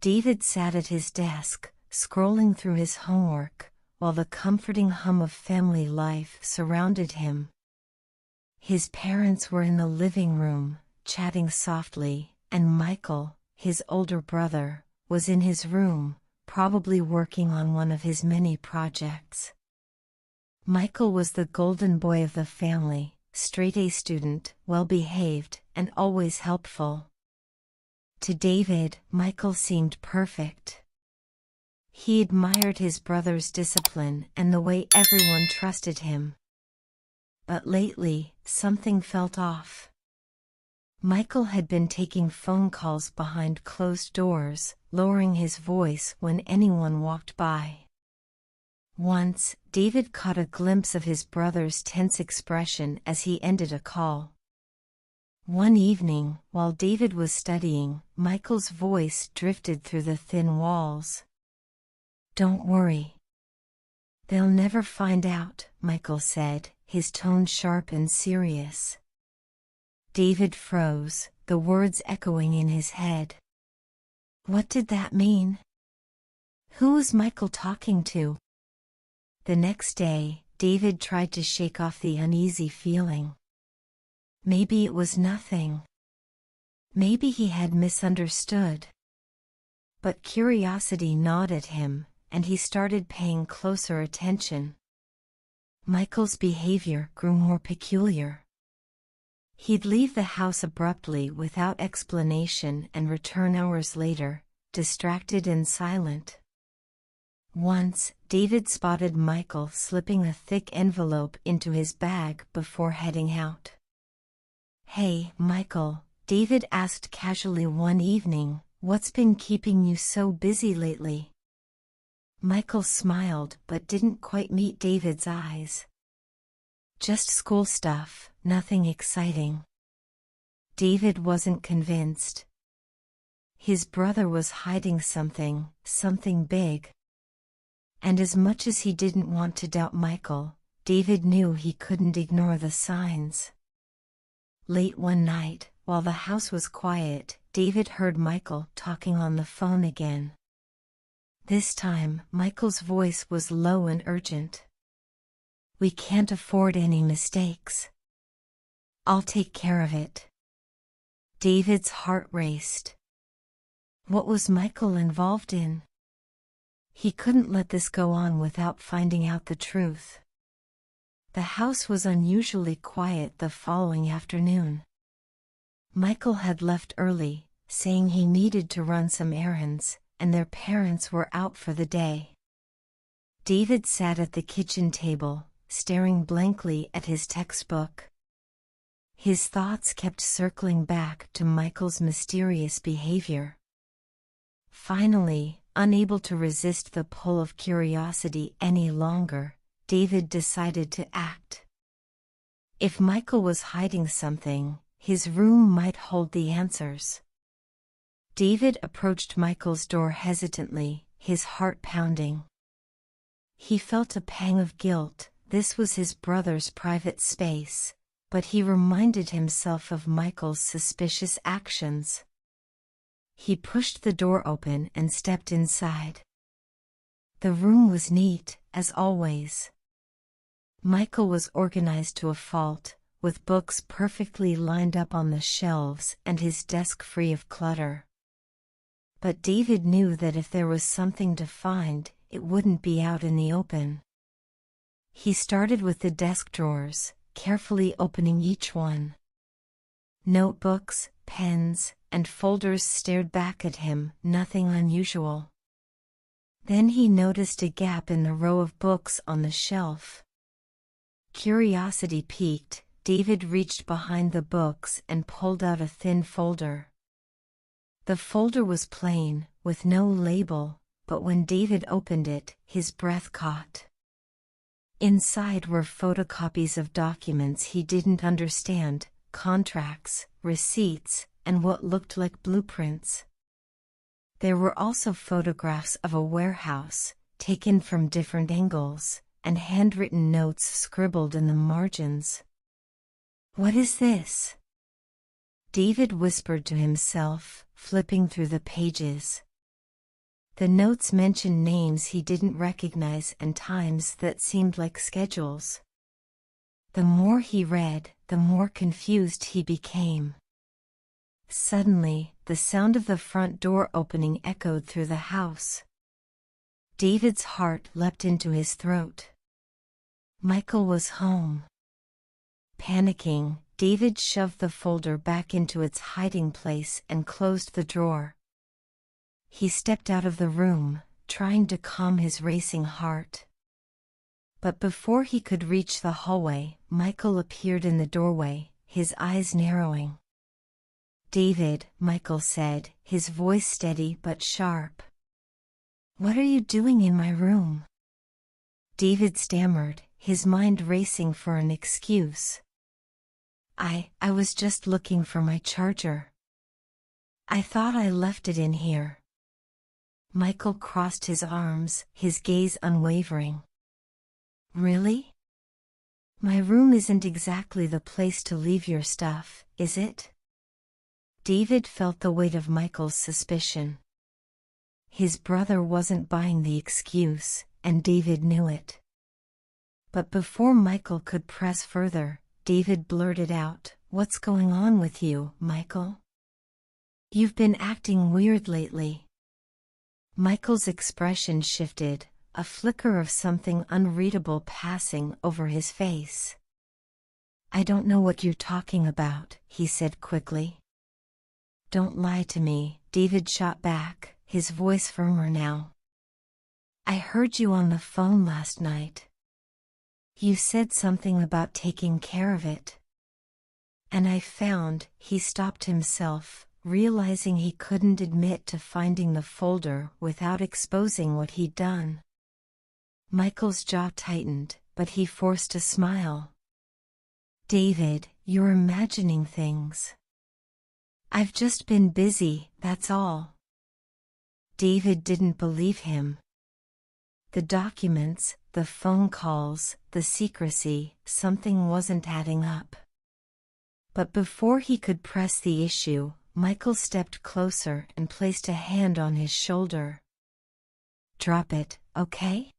David sat at his desk, scrolling through his homework, while the comforting hum of family life surrounded him. His parents were in the living room, chatting softly, and Michael, his older brother, was in his room, probably working on one of his many projects. Michael was the golden boy of the family, straight-A student, well-behaved, and always helpful. To David, Michael seemed perfect. He admired his brother's discipline and the way everyone trusted him. But lately, something felt off. Michael had been taking phone calls behind closed doors, lowering his voice when anyone walked by. Once, David caught a glimpse of his brother's tense expression as he ended a call. One evening, while David was studying, Michael's voice drifted through the thin walls. "Don't worry. They'll never find out," Michael said, his tone sharp and serious. David froze, the words echoing in his head. What did that mean? Who was Michael talking to? The next day, David tried to shake off the uneasy feeling. Maybe it was nothing. Maybe he had misunderstood. But curiosity gnawed at him, and he started paying closer attention. Michael's behavior grew more peculiar. He'd leave the house abruptly without explanation and return hours later, distracted and silent. Once, David spotted Michael slipping a thick envelope into his bag before heading out. "Hey, Michael," David asked casually one evening, "what's been keeping you so busy lately?" Michael smiled but didn't quite meet David's eyes. "Just school stuff, nothing exciting." David wasn't convinced. His brother was hiding something big. And as much as he didn't want to doubt Michael, David knew he couldn't ignore the signs. Late one night, while the house was quiet, David heard Michael talking on the phone again. This time, Michael's voice was low and urgent. "We can't afford any mistakes. I'll take care of it." David's heart raced. What was Michael involved in? He couldn't let this go on without finding out the truth. The house was unusually quiet the following afternoon. Michael had left early, saying he needed to run some errands, and their parents were out for the day. David sat at the kitchen table, staring blankly at his textbook. His thoughts kept circling back to Michael's mysterious behavior. Finally, unable to resist the pull of curiosity any longer, David decided to act. If Michael was hiding something, his room might hold the answers. David approached Michael's door hesitantly, his heart pounding. He felt a pang of guilt. This was his brother's private space, but he reminded himself of Michael's suspicious actions. He pushed the door open and stepped inside. The room was neat, as always. Michael was organized to a fault, with books perfectly lined up on the shelves and his desk free of clutter. But David knew that if there was something to find, it wouldn't be out in the open. He started with the desk drawers, carefully opening each one. Notebooks, pens, and folders stared back at him, nothing unusual. Then he noticed a gap in the row of books on the shelf. Curiosity piqued, David reached behind the books and pulled out a thin folder. The folder was plain, with no label, but when David opened it, his breath caught. Inside were photocopies of documents he didn't understand, contracts, receipts, and what looked like blueprints. There were also photographs of a warehouse, taken from different angles, and handwritten notes scribbled in the margins. "What is this?" David whispered to himself, flipping through the pages. The notes mentioned names he didn't recognize and times that seemed like schedules. The more he read, the more confused he became. Suddenly, the sound of the front door opening echoed through the house. David's heart leapt into his throat. Michael was home. Panicking, David shoved the folder back into its hiding place and closed the drawer. He stepped out of the room, trying to calm his racing heart. But before he could reach the hallway, Michael appeared in the doorway, his eyes narrowing. "David," Michael said, his voice steady but sharp. "What are you doing in my room?" David stammered, his mind racing for an excuse. I was just looking for my charger. I thought I left it in here." Michael crossed his arms, his gaze unwavering. "Really? My room isn't exactly the place to leave your stuff, is it?" David felt the weight of Michael's suspicion. His brother wasn't buying the excuse, and David knew it. But before Michael could press further, David blurted out, "What's going on with you, Michael? You've been acting weird lately." Michael's expression shifted, a flicker of something unreadable passing over his face. "I don't know what you're talking about," he said quickly. "Don't lie to me," David shot back, his voice firmer now. "I heard you on the phone last night. You said something about taking care of it. And I found," he stopped himself, realizing he couldn't admit to finding the folder without exposing what he'd done. Michael's jaw tightened, but he forced a smile. "David, you're imagining things. I've just been busy, that's all." David didn't believe him. The documents, the phone calls, the secrecy, something wasn't adding up. But before he could press the issue, Michael stepped closer and placed a hand on his shoulder. "Drop it, okay?"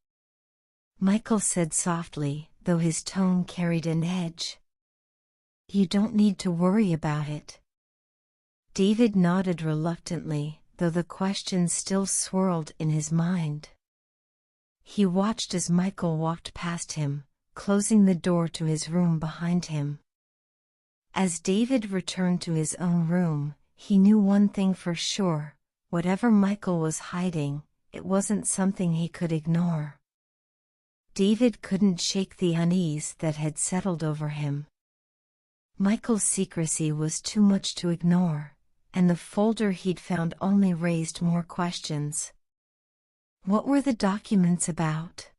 Michael said softly, though his tone carried an edge. "You don't need to worry about it." David nodded reluctantly, though the question still swirled in his mind. He watched as Michael walked past him, closing the door to his room behind him. As David returned to his own room, he knew one thing for sure: whatever Michael was hiding, it wasn't something he could ignore. David couldn't shake the unease that had settled over him. Michael's secrecy was too much to ignore, and the folder he'd found only raised more questions. What were the documents about?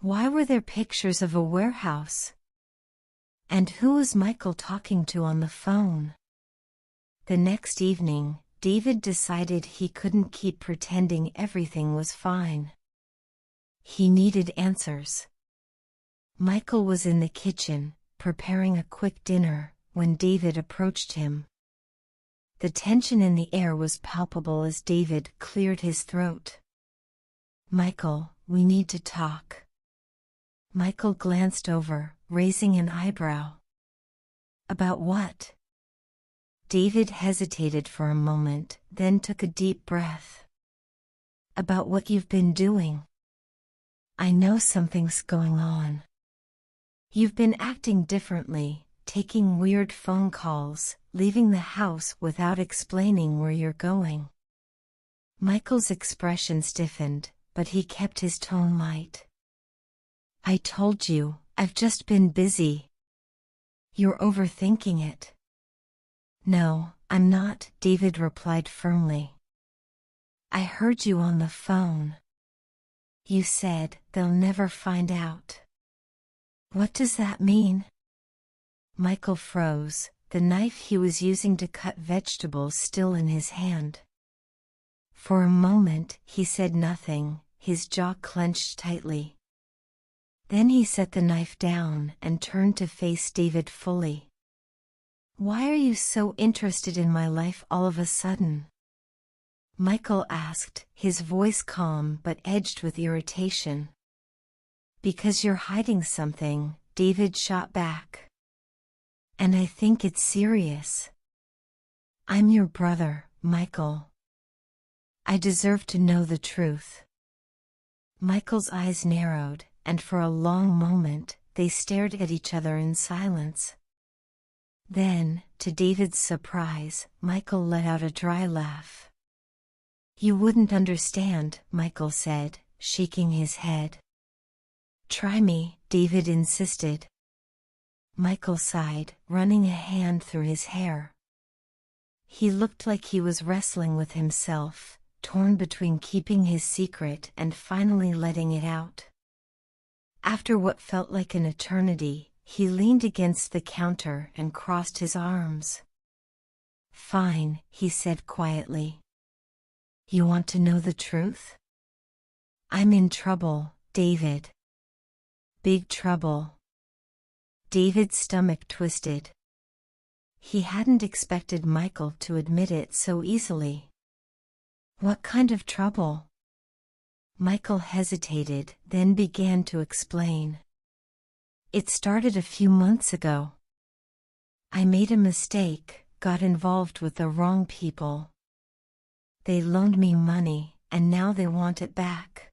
Why were there pictures of a warehouse? And who was Michael talking to on the phone? The next evening, David decided he couldn't keep pretending everything was fine. He needed answers. Michael was in the kitchen, preparing a quick dinner, when David approached him. The tension in the air was palpable as David cleared his throat. "Michael, we need to talk." Michael glanced over, raising an eyebrow. "About what?" David hesitated for a moment, then took a deep breath. "About what you've been doing. I know something's going on. You've been acting differently, taking weird phone calls, leaving the house without explaining where you're going." Michael's expression stiffened, but he kept his tone light. "I told you, I've just been busy." "You're overthinking it." "No, I'm not," David replied firmly. "I heard you on the phone. You said, they'll never find out." "What does that mean?" Michael froze, the knife he was using to cut vegetables still in his hand. For a moment, he said nothing, his jaw clenched tightly. Then he set the knife down and turned to face David fully. "Why are you so interested in my life all of a sudden?" Michael asked, his voice calm but edged with irritation. Because you're hiding something, David shot back. And I think it's serious. I'm your brother, Michael. I deserve to know the truth. Michael's eyes narrowed, and for a long moment, they stared at each other in silence. Then, to David's surprise, Michael let out a dry laugh. You wouldn't understand, Michael said, shaking his head. Try me, David insisted. Michael sighed, running a hand through his hair. He looked like he was wrestling with himself, torn between keeping his secret and finally letting it out. After what felt like an eternity, he leaned against the counter and crossed his arms. Fine, he said quietly. You want to know the truth? I'm in trouble, David. Big trouble. David's stomach twisted. He hadn't expected Michael to admit it so easily. What kind of trouble? Michael hesitated, then began to explain. It started a few months ago. I made a mistake, got involved with the wrong people. They loaned me money, and now they want it back.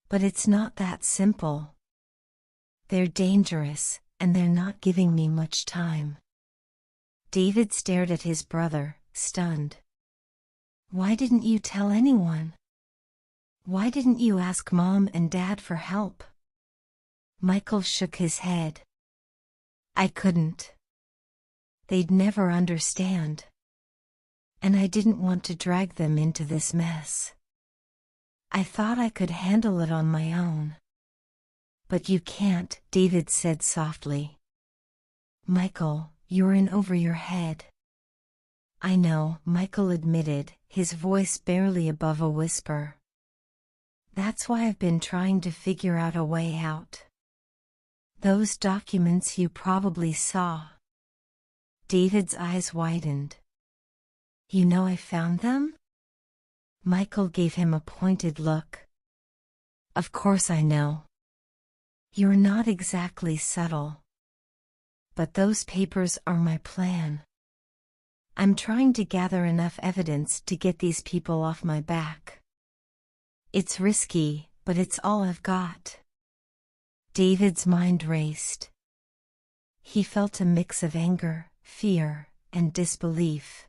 But it's not that simple. They're dangerous, and they're not giving me much time. David stared at his brother, stunned. Why didn't you tell anyone? Why didn't you ask Mom and Dad for help? Michael shook his head. I couldn't. They'd never understand. And I didn't want to drag them into this mess. I thought I could handle it on my own. But you can't, David said softly. Michael, you're in over your head. I know, Michael admitted, his voice barely above a whisper. That's why I've been trying to figure out a way out. Those documents you probably saw. David's eyes widened. You know I found them? Michael gave him a pointed look. Of course I know. You're not exactly subtle. But those papers are my plan. I'm trying to gather enough evidence to get these people off my back. It's risky, but it's all I've got. David's mind raced. He felt a mix of anger, fear, and disbelief.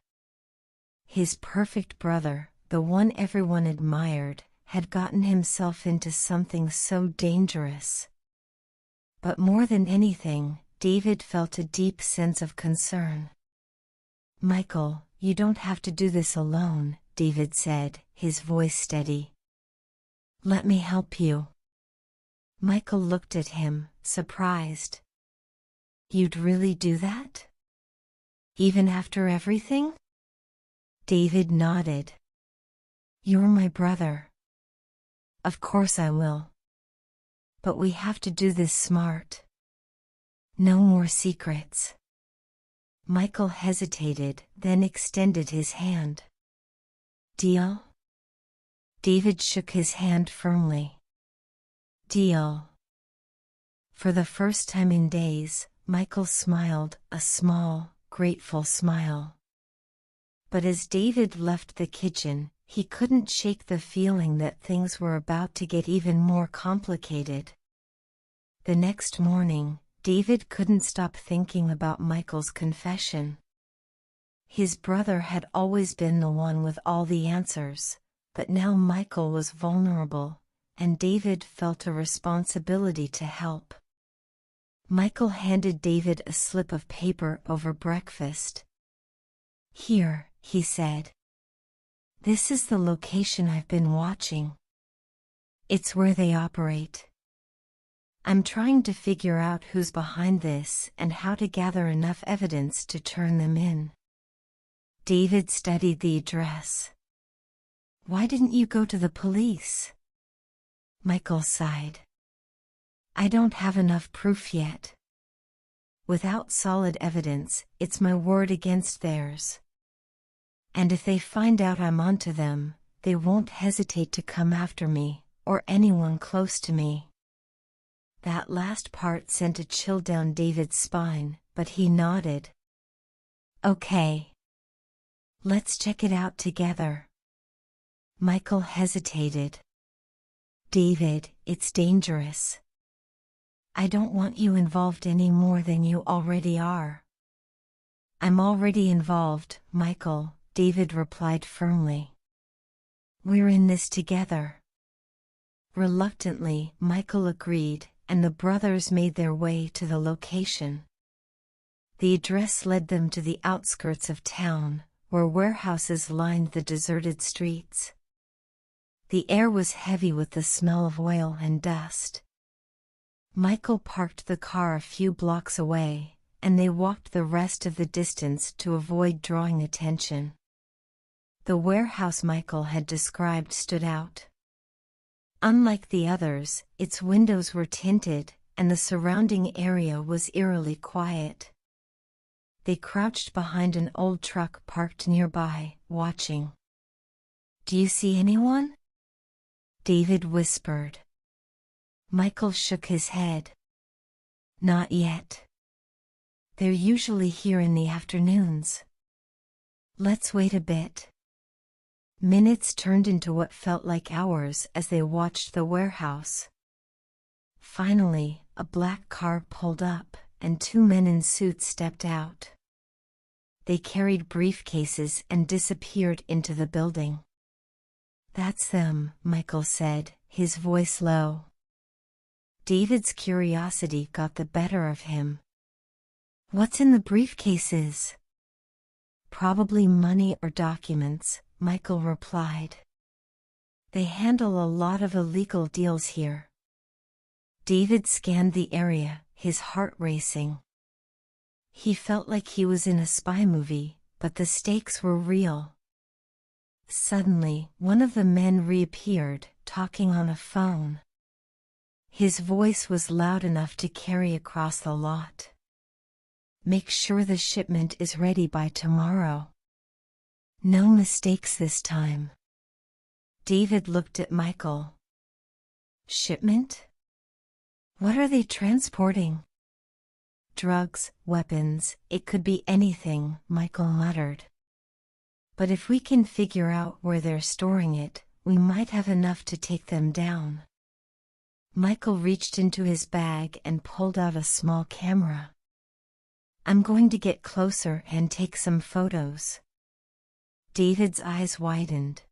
His perfect brother, the one everyone admired, had gotten himself into something so dangerous. But more than anything, David felt a deep sense of concern. Michael, you don't have to do this alone, David said, his voice steady. Let me help you. Michael looked at him, surprised. You'd really do that? Even after everything? David nodded. You're my brother. Of course I will. But we have to do this smart. No more secrets. Michael hesitated, then extended his hand. Deal? David shook his hand firmly. Deal. For the first time in days, Michael smiled, a small, grateful smile. But as David left the kitchen, he couldn't shake the feeling that things were about to get even more complicated. The next morning, David couldn't stop thinking about Michael's confession. His brother had always been the one with all the answers, but now Michael was vulnerable, and David felt a responsibility to help. Michael handed David a slip of paper over breakfast. Here, he said. This is the location I've been watching. It's where they operate. I'm trying to figure out who's behind this and how to gather enough evidence to turn them in. David studied the address. Why didn't you go to the police? Michael sighed. I don't have enough proof yet. Without solid evidence, it's my word against theirs. And if they find out I'm onto them, they won't hesitate to come after me, or anyone close to me." That last part sent a chill down David's spine, but he nodded. "Okay. Let's check it out together." Michael hesitated. "David, it's dangerous. I don't want you involved any more than you already are." "I'm already involved, Michael," David replied firmly. "We're in this together." Reluctantly, Michael agreed, and the brothers made their way to the location. The address led them to the outskirts of town, where warehouses lined the deserted streets. The air was heavy with the smell of oil and dust. Michael parked the car a few blocks away, and they walked the rest of the distance to avoid drawing attention. The warehouse Michael had described stood out. Unlike the others, its windows were tinted, and the surrounding area was eerily quiet. They crouched behind an old truck parked nearby, watching. "Do you see anyone?" David whispered. Michael shook his head. "Not yet. They're usually here in the afternoons. Let's wait a bit." Minutes turned into what felt like hours as they watched the warehouse. Finally, a black car pulled up, and two men in suits stepped out. They carried briefcases and disappeared into the building. "That's them," Michael said, his voice low. David's curiosity got the better of him. "What's in the briefcases?" "Probably money or documents," Michael replied. "They handle a lot of illegal deals here." David scanned the area, his heart racing. He felt like he was in a spy movie, but the stakes were real. Suddenly, one of the men reappeared, talking on a phone. His voice was loud enough to carry across the lot. "Make sure the shipment is ready by tomorrow. No mistakes this time." David looked at Michael. "Shipment? What are they transporting?" "Drugs, weapons, it could be anything," Michael muttered. "But if we can figure out where they're storing it, we might have enough to take them down." Michael reached into his bag and pulled out a small camera. "I'm going to get closer and take some photos." David's eyes widened.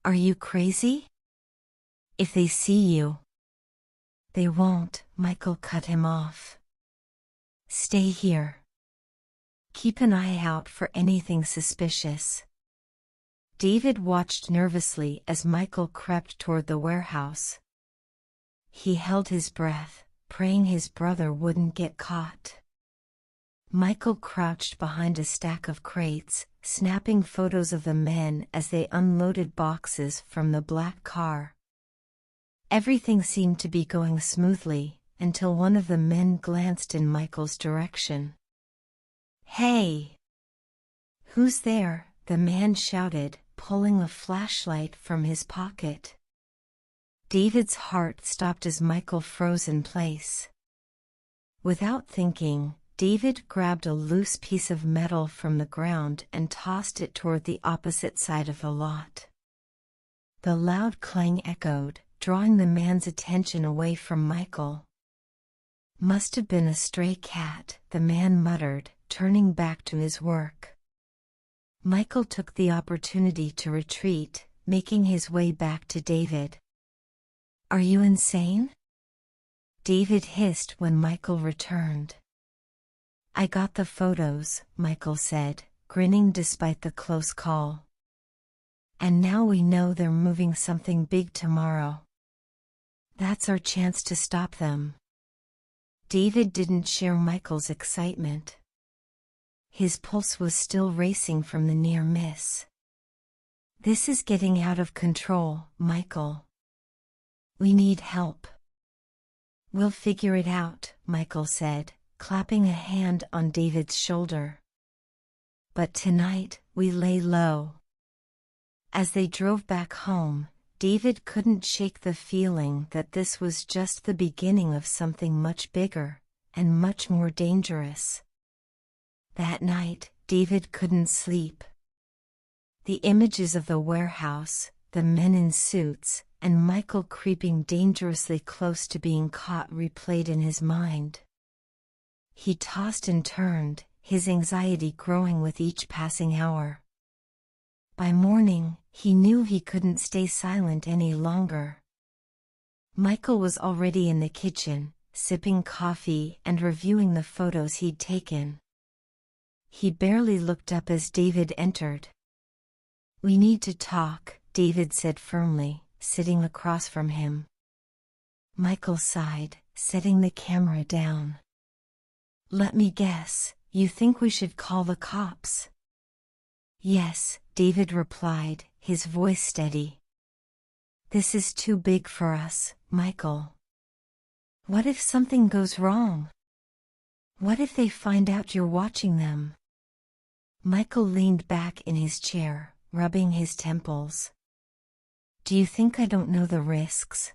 "Are you crazy? If they see you..." "They won't," Michael cut him off. "Stay here. Keep an eye out for anything suspicious." David watched nervously as Michael crept toward the warehouse. He held his breath, praying his brother wouldn't get caught. Michael crouched behind a stack of crates, snapping photos of the men as they unloaded boxes from the black car. Everything seemed to be going smoothly, until one of the men glanced in Michael's direction. "Hey! Who's there?" the man shouted, pulling a flashlight from his pocket. David's heart stopped as Michael froze in place. Without thinking, David grabbed a loose piece of metal from the ground and tossed it toward the opposite side of the lot. The loud clang echoed, drawing the man's attention away from Michael. "Must have been a stray cat," the man muttered, turning back to his work. Michael took the opportunity to retreat, making his way back to David. "Are you insane?" David hissed when Michael returned. "I got the photos," Michael said, grinning despite the close call. "And now we know they're moving something big tomorrow. That's our chance to stop them." David didn't share Michael's excitement. His pulse was still racing from the near miss. "This is getting out of control, Michael. We need help." "We'll figure it out," Michael said, clapping a hand on David's shoulder. "But tonight, we lay low. As they drove back home, David couldn't shake the feeling that this was just the beginning of something much bigger and much more dangerous. That night, David couldn't sleep. The images of the warehouse, the men in suits, and Michael creeping dangerously close to being caught replayed in his mind. He tossed and turned, his anxiety growing with each passing hour. By morning, he knew he couldn't stay silent any longer. Michael was already in the kitchen, sipping coffee and reviewing the photos he'd taken. He barely looked up as David entered. "We need to talk," David said firmly, sitting across from him. Michael sighed, setting the camera down. "Let me guess, you think we should call the cops?" "Yes," David replied, his voice steady. "This is too big for us, Michael. What if something goes wrong? What if they find out you're watching them?" Michael leaned back in his chair, rubbing his temples. "Do you think I don't know the risks?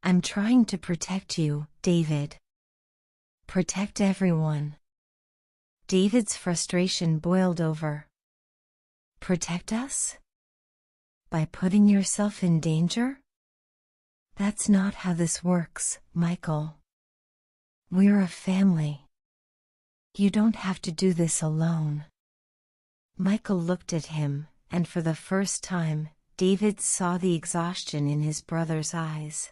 I'm trying to protect you, David. Protect everyone." David's frustration boiled over. "Protect us? By putting yourself in danger? That's not how this works, Michael. We're a family. You don't have to do this alone." Michael looked at him, and for the first time, David saw the exhaustion in his brother's eyes.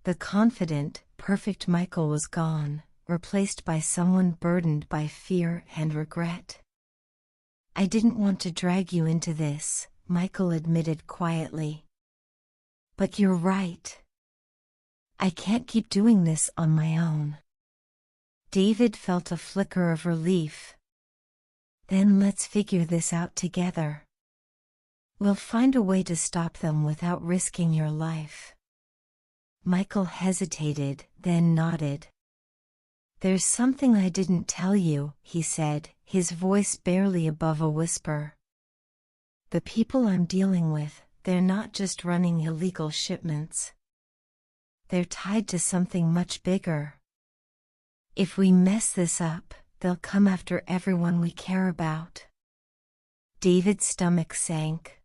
The confident, perfect Michael was gone, replaced by someone burdened by fear and regret. "I didn't want to drag you into this," Michael admitted quietly. "But you're right. I can't keep doing this on my own." David felt a flicker of relief. "Then let's figure this out together. We'll find a way to stop them without risking your life." Michael hesitated, then nodded. "There's something I didn't tell you," he said, his voice barely above a whisper. "The people I'm dealing with, they're not just running illegal shipments. They're tied to something much bigger. If we mess this up, they'll come after everyone we care about." David's stomach sank.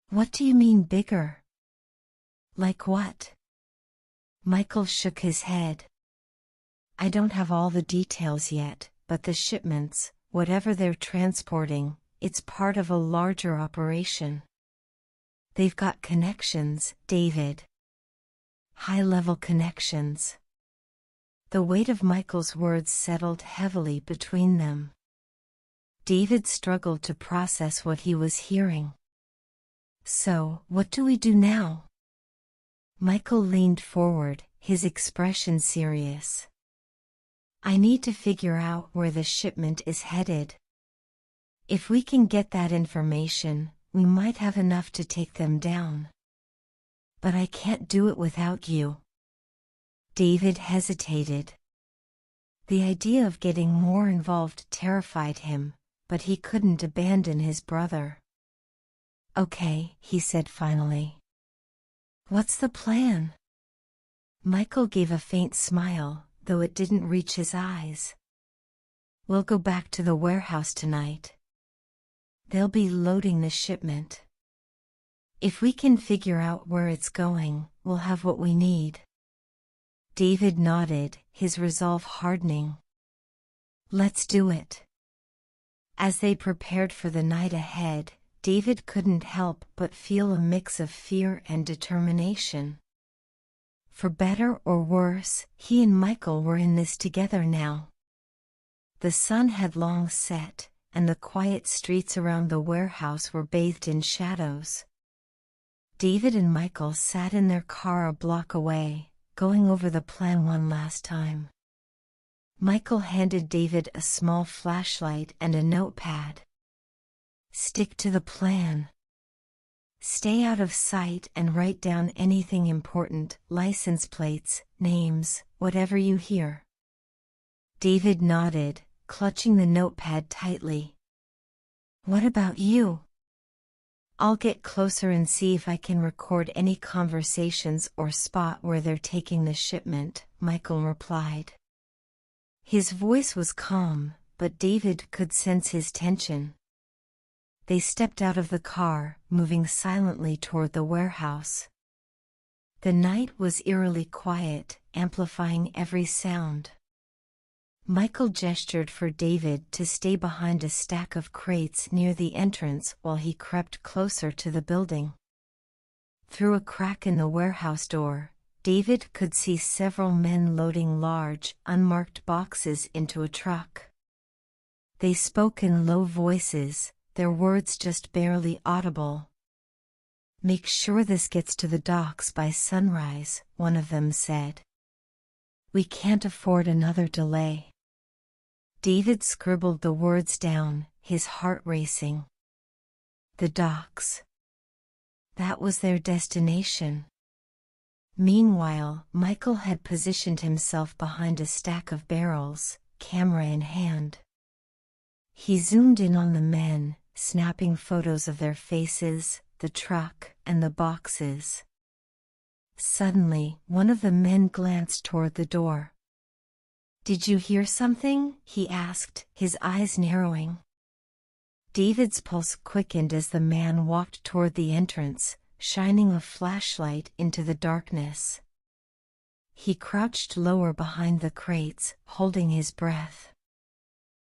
"What do you mean bigger? Like what?" Michael shook his head. "I don't have all the details yet, but the shipments, whatever they're transporting, it's part of a larger operation. They've got connections, David. High-level connections." The weight of Michael's words settled heavily between them. David struggled to process what he was hearing. "So, what do we do now?" Michael leaned forward, his expression serious. "I need to figure out where the shipment is headed. If we can get that information, we might have enough to take them down. But I can't do it without you." David hesitated. The idea of getting more involved terrified him, but he couldn't abandon his brother. "Okay," he said finally. "What's the plan?" Michael gave a faint smile, though it didn't reach his eyes. "We'll go back to the warehouse tonight. They'll be loading the shipment. If we can figure out where it's going, we'll have what we need." David nodded, his resolve hardening. "Let's do it." As they prepared for the night ahead, David couldn't help but feel a mix of fear and determination. For better or worse, he and Michael were in this together now. The sun had long set, and the quiet streets around the warehouse were bathed in shadows. David and Michael sat in their car a block away, going over the plan one last time. Michael handed David a small flashlight and a notepad. "Stick to the plan. Stay out of sight and write down anything important, license plates, names, whatever you hear." David nodded, clutching the notepad tightly. What about you? I'll get closer and see if I can record any conversations or spot where they're taking the shipment, Michael replied. His voice was calm, but David could sense his tension. They stepped out of the car, moving silently toward the warehouse. The night was eerily quiet, amplifying every sound. Michael gestured for David to stay behind a stack of crates near the entrance while he crept closer to the building. Through a crack in the warehouse door, David could see several men loading large, unmarked boxes into a truck. They spoke in low voices, their words just barely audible. "Make sure this gets to the docks by sunrise," one of them said. "We can't afford another delay." David scribbled the words down, his heart racing. The docks. That was their destination. Meanwhile, Michael had positioned himself behind a stack of barrels, camera in hand. He zoomed in on the men, snapping photos of their faces, the truck, and the boxes. Suddenly, one of the men glanced toward the door. "Did you hear something?" he asked, his eyes narrowing. David's pulse quickened as the man walked toward the entrance, shining a flashlight into the darkness. He crouched lower behind the crates, holding his breath.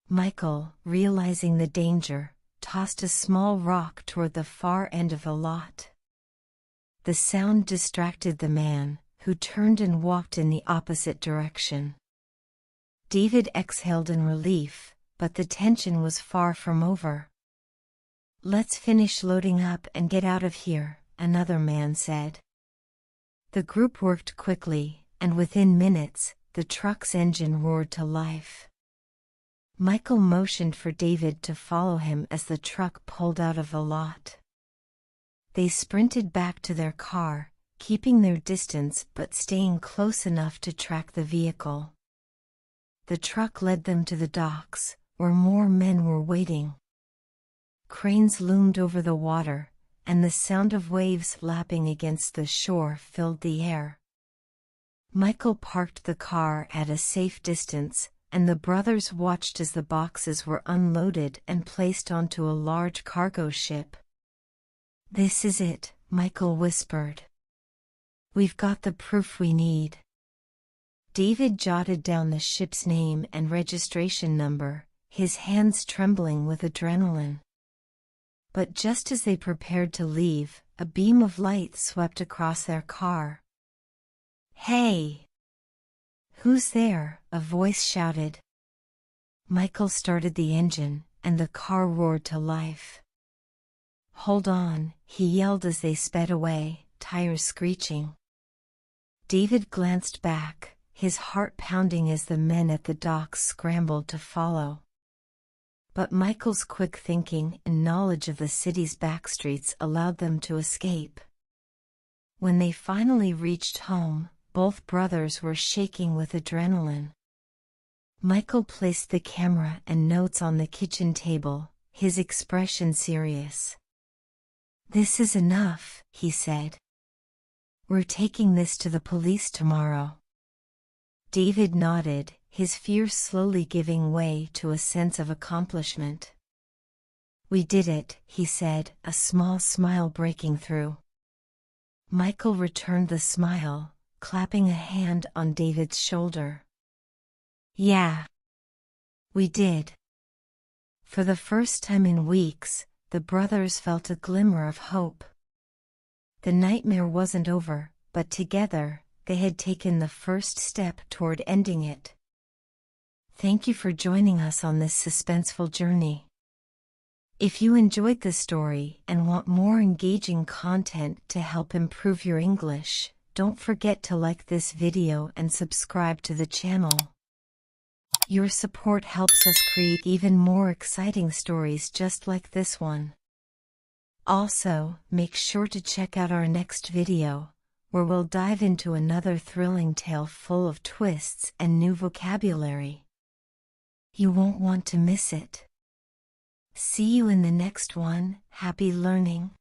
Michael, realizing the danger, tossed a small rock toward the far end of the lot. The sound distracted the man, who turned and walked in the opposite direction. David exhaled in relief, but the tension was far from over. "Let's finish loading up and get out of here," another man said. The group worked quickly, and within minutes, the truck's engine roared to life. Michael motioned for David to follow him as the truck pulled out of the lot. They sprinted back to their car, keeping their distance but staying close enough to track the vehicle. The truck led them to the docks, where more men were waiting. Cranes loomed over the water, and the sound of waves lapping against the shore filled the air. Michael parked the car at a safe distance, and the brothers watched as the boxes were unloaded and placed onto a large cargo ship. "This is it," Michael whispered. "We've got the proof we need." David jotted down the ship's name and registration number, his hands trembling with adrenaline. But just as they prepared to leave, a beam of light swept across their car. "Hey! Who's there?" a voice shouted. Michael started the engine, and the car roared to life. "Hold on," he yelled as they sped away, tires screeching. David glanced back, his heart pounding as the men at the docks scrambled to follow. But Michael's quick thinking and knowledge of the city's backstreets allowed them to escape. When they finally reached home, both brothers were shaking with adrenaline. Michael placed the camera and notes on the kitchen table, his expression serious. "This is enough," he said. "We're taking this to the police tomorrow." David nodded, his fear slowly giving way to a sense of accomplishment. "We did it," he said, a small smile breaking through. Michael returned the smile, clapping a hand on David's shoulder. "Yeah. We did." For the first time in weeks, the brothers felt a glimmer of hope. The nightmare wasn't over, but together, they had taken the first step toward ending it. Thank you for joining us on this suspenseful journey. If you enjoyed the story and want more engaging content to help improve your English, don't forget to like this video and subscribe to the channel. Your support helps us create even more exciting stories just like this one. Also, make sure to check out our next video, where we'll dive into another thrilling tale full of twists and new vocabulary. You won't want to miss it. See you in the next one. Happy learning.